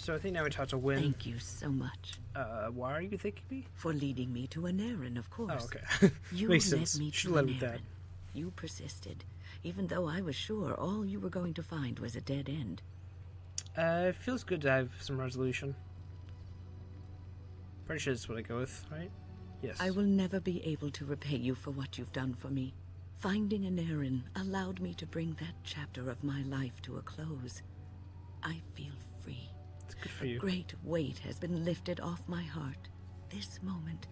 So I think now we talk to Win. Thank you so much. Why are you thanking me? For leading me to an errand, of course. Oh, okay. You Makes led sense. me Should to let an with that. errand. You persisted, even though I was sure all you were going to find was a dead end. It feels good to have some resolution. Pretty sure that's what I go with, right? Yes. I will never be able to repay you for what you've done for me. Finding an errand allowed me to bring that chapter of my life to a close. I feel free. It's good for you. A great weight has been lifted off my heart. This moment,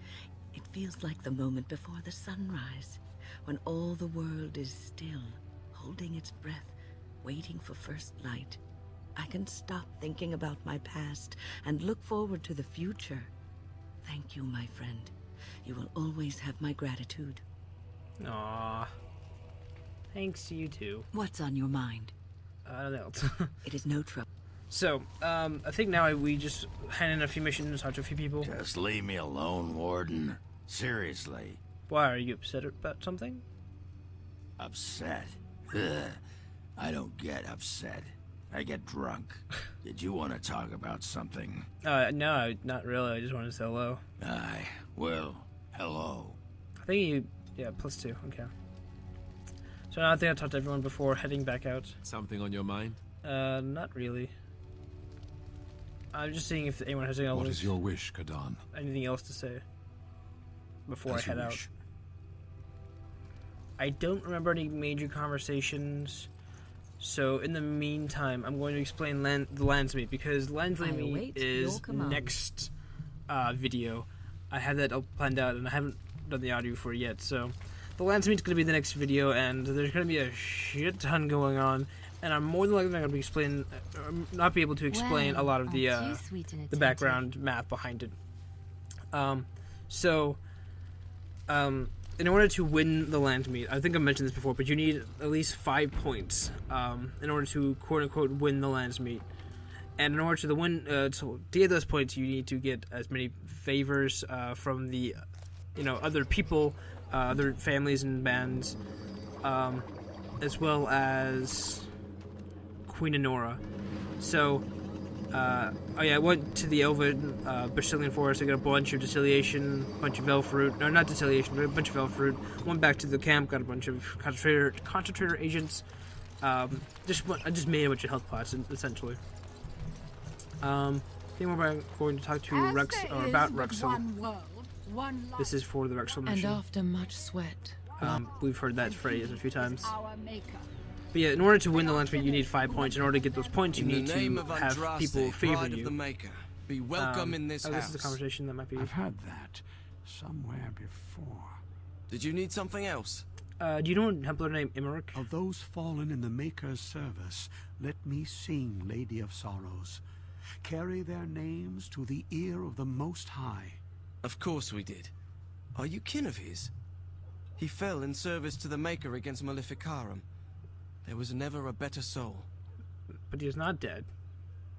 it feels like the moment before the sunrise, when all the world is still, holding its breath, waiting for first light. I can stop thinking about my past and look forward to the future. Thank you, my friend. You will always have my gratitude. Aww. Thanks, you too. What's on your mind? Nothing else. It is no trouble. So, I think now we just hand in a few missions, talk to a few people. Just leave me alone, Warden. Seriously. Why, are you upset about something? Upset? I don't get upset. I get drunk. Did you want to talk about something? No, not really. I just wanted to say hello. Aye. Well, hello. I think you... Yeah, +2. Okay. So now I think I talked to everyone before heading back out. Something on your mind? Not really. I'm just seeing if anyone has What is your wish, Kadan? anything else to say before As I you head out. wish. I don't remember any major conversations, so in the meantime, I'm going to explain the Landsmeet, because Landsmeet await is your command. next video. I have that all planned out, and I haven't done the audio for it yet, so the Landsmeet is going to be the next video, and there's going to be a shit ton going on, and I'm more than likely not going to not be able to explain a lot of the background math behind it. In order to win the Landsmeet, I think I mentioned this before, but you need at least 5 points in order to quote-unquote win the Landsmeet. And in order to get those points, you need to get as many favors from the, other people, other families and bands, as well as Queen Honora. So, I went to the Elven Bacillian Forest. I got a bunch of Deciliation, a bunch of Elf Fruit. No, not Deciliation, but a bunch of Elf Fruit. Went back to the camp, got a bunch of Concentrator Agents. I just made a bunch of health pots, essentially. I think we're going to talk to Rex, or about Rexel. This is for the Rexel mission. And after much sweat. We've heard that phrase a few times. But yeah, in order to win the Landsmeet, you need 5 points. In order to get those points, you need to have people favor you. Be welcome in this house. This is a conversation that might be... I've had that somewhere before. Did you need something else? Do you know a Templar named Imeric? Of those fallen in the Maker's service, let me sing, Lady of Sorrows. Carry their names to the ear of the Most High. Of course we did. Are you kin of his? He fell in service to the Maker against Maleficarum. There was never a better soul. But he is not dead.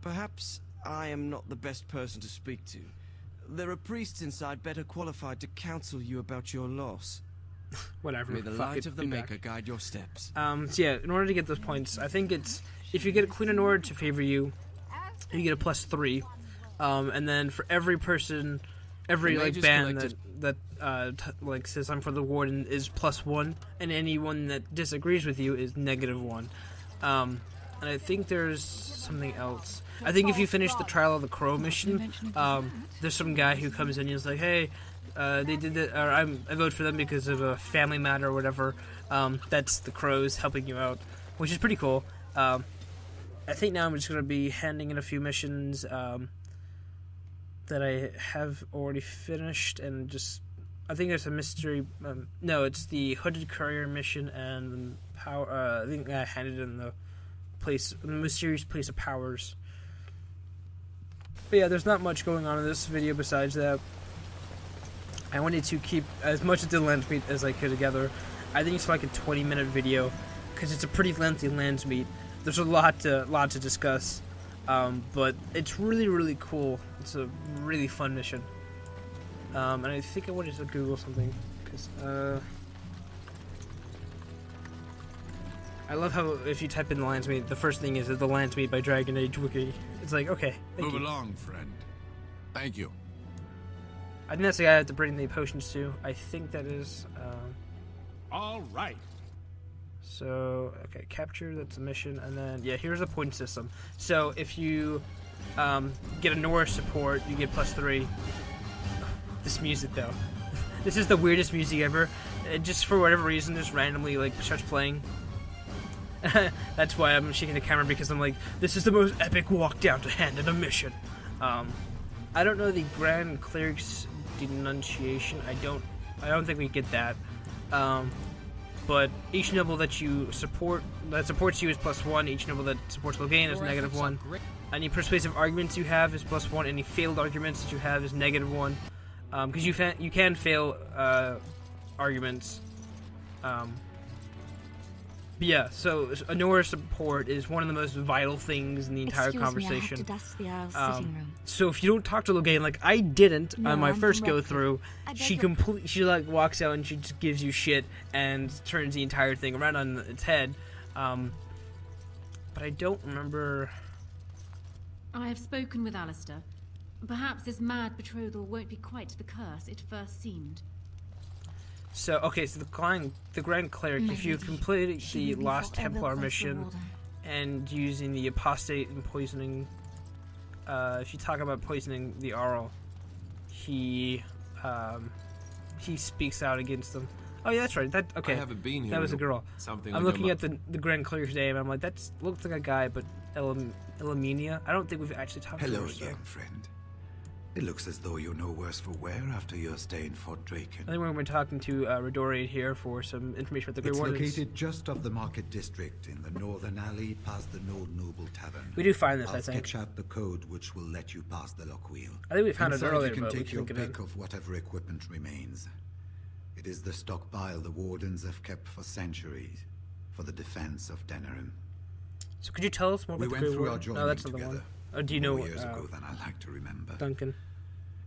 Perhaps I am not the best person to speak to. There are priests inside better qualified to counsel you about your loss. Whatever. May the light of the Maker guide your steps. So yeah, in order to get those points, I think it's... If you get a Queen Honora to favor you, you get a +3. And then for every person... Every band that says I'm for the Warden is +1, and anyone that disagrees with you is -1. And I think there's something else. I think if you finish the Trial of the Crow mission, there's some guy who comes in and he's like, hey, they did it, or I vote for them because of a family matter or whatever. That's the Crows helping you out, which is pretty cool. I think now I'm just going to be handing in a few missions that I have already finished, and just... I think there's a mystery... no, it's the Hooded Courier mission and power... I think I handed in the mysterious place of powers. But yeah, there's not much going on in this video besides that. I wanted to keep as much of the Landsmeet as I could together. I think it's like a 20-minute video, because it's a pretty lengthy Landsmeet. There's a lot to discuss. But it's really, really cool. It's a really fun mission. And I think I wanted to Google something, because, I love how if you type in the Landsmeet, the first thing is the Landsmeet by Dragon Age Wiki. It's like, okay, thank Move you. along, friend. Thank you. I think that's the guy I have to bring the potions to. I think that is. All right. So, okay, capture, that's a mission, and then, yeah, here's the point system. So, if you get a Norse support, you get +3. This music, though. This is the weirdest music ever. It just, for whatever reason, just randomly, like, starts playing. That's why I'm shaking the camera, because I'm like, this is the most epic walk down to hand in a mission. I don't know the Grand Cleric's denunciation. I don't think we get that. But each noble that you support, that supports you is +1. Each noble that supports Loghain is -1. Any persuasive arguments you have is +1. Any failed arguments that you have is -1. Because you can fail arguments. But yeah, so a Nora support is one of the most vital things in the entire conversation. Me, I have to dust the Earl's sitting room. So if you don't talk to Loghain, like I didn't No, on my I'm first from go Redford. through, I she beg she like walks out and she just gives you shit and turns the entire thing around on its head. But I don't remember. I have spoken with Alistair. Perhaps this mad betrothal won't be quite the curse it first seemed. So okay, so the Grand Cleric, My if you lady, complete she the will be Lost forever Templar close mission rewarded. and using the apostate and poisoning, if you talk about poisoning the Arl, he speaks out against them. Oh yeah, that's right. That okay. I haven't been here. That was a girl. Something. I'm like looking at the Grand Cleric's name, and I'm like, that looks like a guy, but Elamenia. I don't think we've actually talked Hello to her. again, friend. It looks as though you're no worse for wear after your stay in Fort Draken. I think we're talking to Redorian here for some information about the Grey It's Wardens. located just off the market district in the northern alley past the Old Noble Tavern. We do find this, I'll I think. sketch out the code which will let you pass the lock wheel. I think we found it Inside earlier, you can but we take your couldn't get in. pick of whatever equipment remains. It is the stockpile the Wardens have kept for centuries for the defense of Denerim. So could you tell us more We about the went Grey through our Warden? journey No, that's not the together. one. Oh, do you know More years ago than I like to remember. Duncan?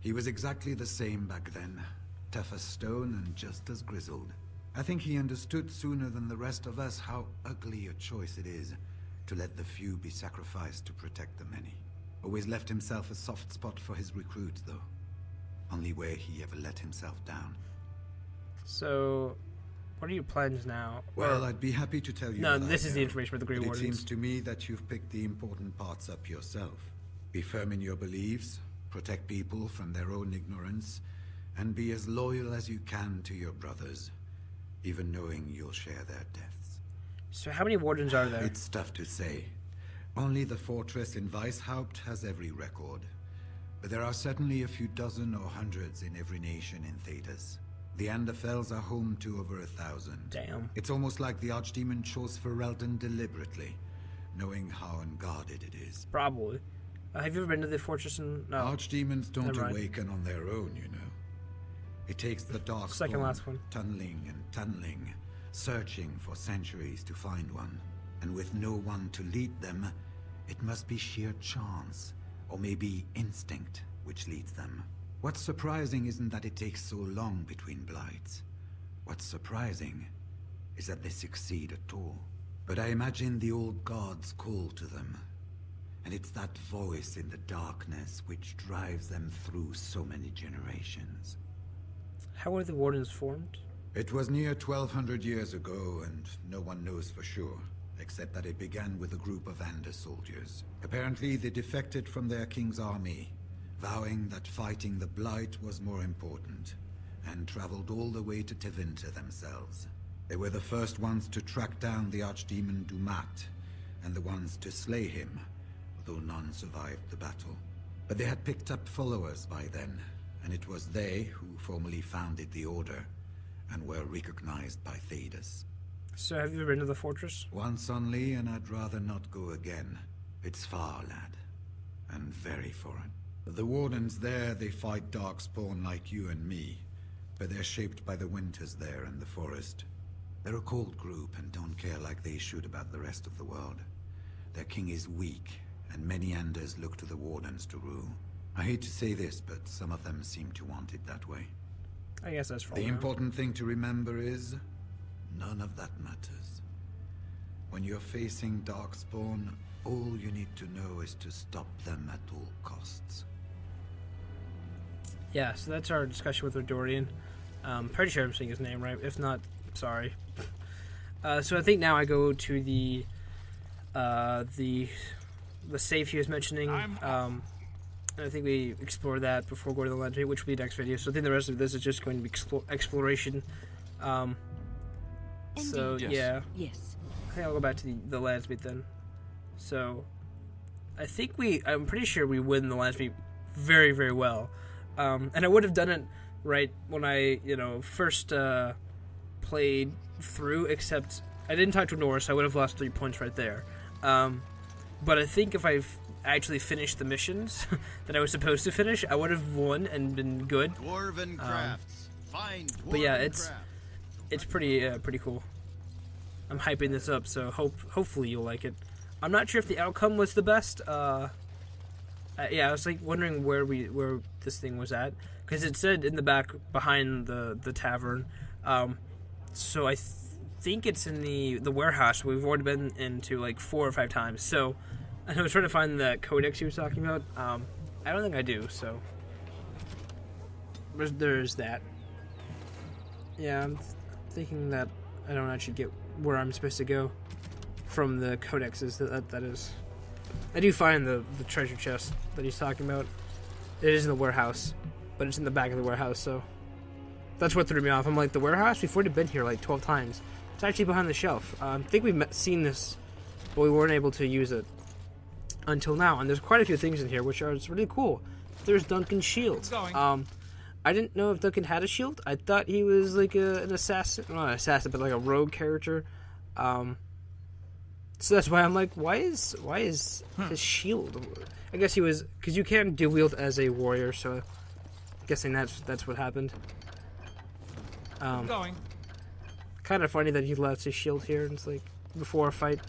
He was exactly the same back then. Tough as stone and just as grizzled. I think he understood sooner than the rest of us how ugly a choice it is to let the few be sacrificed to protect the many. Always left himself a soft spot for his recruits, though. Only where he ever let himself down. So, what are your plans now? Well, I'd be happy to tell you. No, what this I is the know, information about the Grey but Wardens. It seems to me that you've picked the important parts up yourself. Be firm in your beliefs, protect people from their own ignorance, and be as loyal as you can to your brothers, even knowing you'll share their deaths. So how many Wardens are there? It's tough to say. Only the fortress in Weishaupt has every record. But there are certainly a few dozen or hundreds in every nation in Thedas. The Anderfells are home to over 1,000. Damn. It's almost like the Archdemon chose Ferelden deliberately, knowing how unguarded it is. Probably. Have you ever been to the fortress in... No. Archdemons don't Never mind. awaken on their own, you know. It takes the dark Second last one. tunneling and tunneling, searching for centuries to find one. And with no one to lead them, it must be sheer chance, or maybe instinct, which leads them. What's surprising isn't that it takes so long between blights. What's surprising is that they succeed at all. But I imagine the old gods call to them. And it's that voice in the darkness which drives them through so many generations. How were the Wardens formed? It was near 1,200 years ago, and no one knows for sure, except that it began with a group of Ander soldiers. Apparently, they defected from their king's army, vowing that fighting the Blight was more important, and traveled all the way to Tevinter themselves. They were the first ones to track down the Archdemon Dumat, and the ones to slay him, though none survived the battle. But they had picked up followers by then, and it was they who formally founded the Order, and were recognized by Thedas. So have you ever been to the fortress? Once only, and I'd rather not go again. It's far, lad, and very foreign. The Wardens there, they fight darkspawn like you and me, but they're shaped by the winters there in the forest. They're a cold group and don't care like they should about the rest of the world. Their king is weak, and many Anders look to the Wardens to rule. I hate to say this, but some of them seem to want it that way. I guess that's for The important thing to remember is, none of that matters. When you're facing Darkspawn, all you need to know is to stop them at all costs. Yeah, so that's our discussion with Redorian. Pretty sure I'm saying his name right. If not, sorry. So I think now I go to the safe he was mentioning. And I think we explore that before going to the Landsmeet, which will be next video. So I think the rest of this is just going to be exploration. So Indeed. yeah, Yes. I think I'll go back to the Landsmeet then. So I think I'm pretty sure we win the Landsmeet very, very well. And I would have done it right when I, first played through, except I didn't talk to Norris, so I would have lost 3 points right there. But I think if I've actually finished the missions that I was supposed to finish, I would have won and been good. Dwarven crafts. Fine dwarven But yeah, it's crafts. pretty cool. I'm hyping this up, so hopefully you'll like it. I'm not sure if the outcome was the best. Yeah, I was like wondering where this thing was at, because it said in the back behind the tavern. So I think it's in the warehouse. We've already been into like 4 or 5 times. So I was trying to find the codex he was talking about. I don't think I do. So there's that. Yeah, I'm thinking that I don't actually get where I'm supposed to go from the codexes. That is. I do find the treasure chest that he's talking about. It is in the warehouse, but it's in the back of the warehouse, so that's what threw me off. I'm like, the warehouse? We've already been here like 12 times. It's actually behind the shelf. I think we've seen this, but we weren't able to use it until now. And there's quite a few things in here, which are really cool. There's Duncan's shield. I didn't know if Duncan had a shield. I thought he was like an assassin, not an assassin, but like a rogue character. So that's why I'm like, why is his shield? I guess he was, because you can dual wield as a warrior, so I'm guessing that's what happened. Kind of funny that he left his shield here. And it's like before a fight,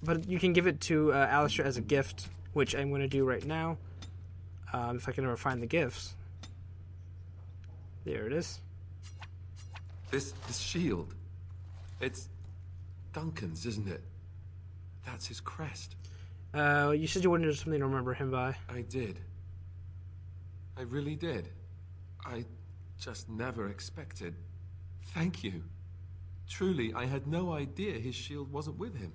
but you can give it to Alistair as a gift, which I'm going to do right now. If I can ever find the gifts. There it is. This shield, it's Duncan's, isn't it? That's his crest. You said you wanted something to remember him by. I did. I really did. I just never expected. Thank you. Truly, I had no idea his shield wasn't with him.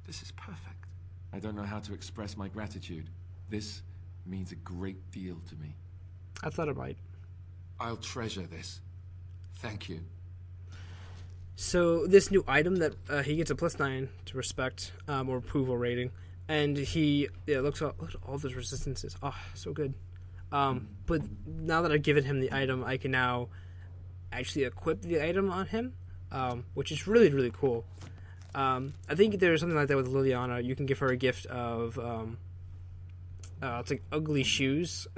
This is perfect. I don't know how to express my gratitude. This means a great deal to me. I thought it might. I'll treasure this. Thank you. So this new item that he gets a +9 to respect or approval rating, and look at all those resistances. Oh, so good. But now that I've given him the item, I can now actually equip the item on him, which is really, really cool. I think there's something like that with Liliana. You can give her a gift of it's like ugly shoes,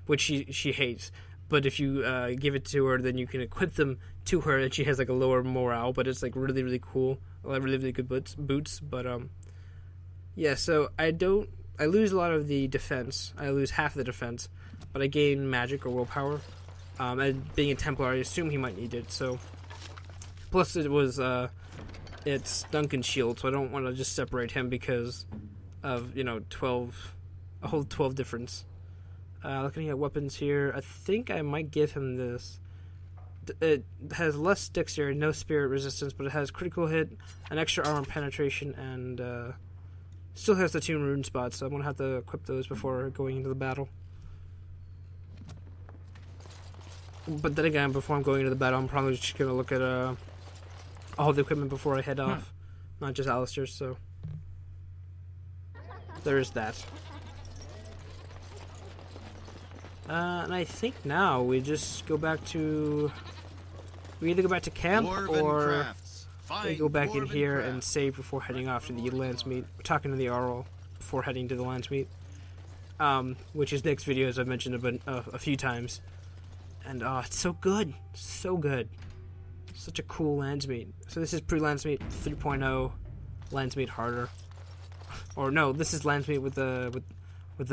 which she hates. But if you give it to her, then you can equip them to her, and she has like a lower morale. But it's like really, really cool. Really, really good boots. But yeah. So I lose a lot of the defense. I lose half of the defense, but I gain magic or willpower. And being a Templar, I assume he might need it. So plus it was it's Duncan's shield, so I don't want to just separate him because of 12, a whole 12 difference. Looking at weapons here, I think I might give him this. It has less dexterity, no spirit resistance, but it has critical hit, an extra armor penetration, and still has the 2 rune spots, so I'm going to have to equip those before going into the battle. But then again, before I'm going into the battle, I'm probably just going to look at all the equipment before I head off, not just Alistair's, so there is that. And I think now we just go back to... We either go back to camp or we go back in here and save before heading off to the Landsmeet. We're talking to the Arl before heading to the Landsmeet. Which is next video, as I've mentioned a few times. And it's so good. So good. Such a cool Landsmeet. So this is pre-Landsmeet 3.0. Landsmeet harder. Or no, this is Landsmeet with the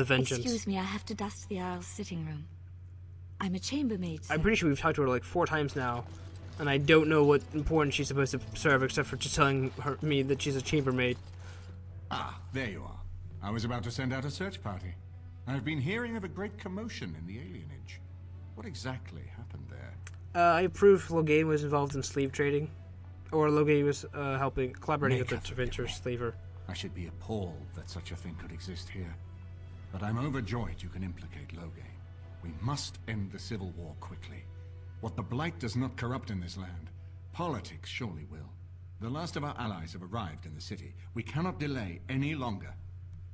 vengeance. Excuse me, I have to dust the Isle's sitting room. I'm a chambermaid, sir. I'm pretty sure we've talked to her like 4 times now, and I don't know what importance she's supposed to serve except for just telling me that she's a chambermaid. Ah, there you are. I was about to send out a search party. I've been hearing of a great commotion in the alienage. What exactly happened there? I prove Logain was involved in slave trading, or Logain was collaborating with the Traventure slaver. I should be appalled that such a thing could exist here. But I'm overjoyed you can implicate Logain. We must end the civil war quickly. What the Blight does not corrupt in this land, politics surely will. The last of our allies have arrived in the city. We cannot delay any longer.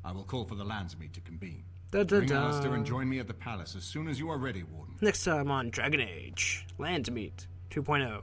I will call for the Landsmeet to convene. Bring Alistair and join me at the palace as soon as you are ready, Warden. Next time on Dragon Age, Landsmeet 2.0.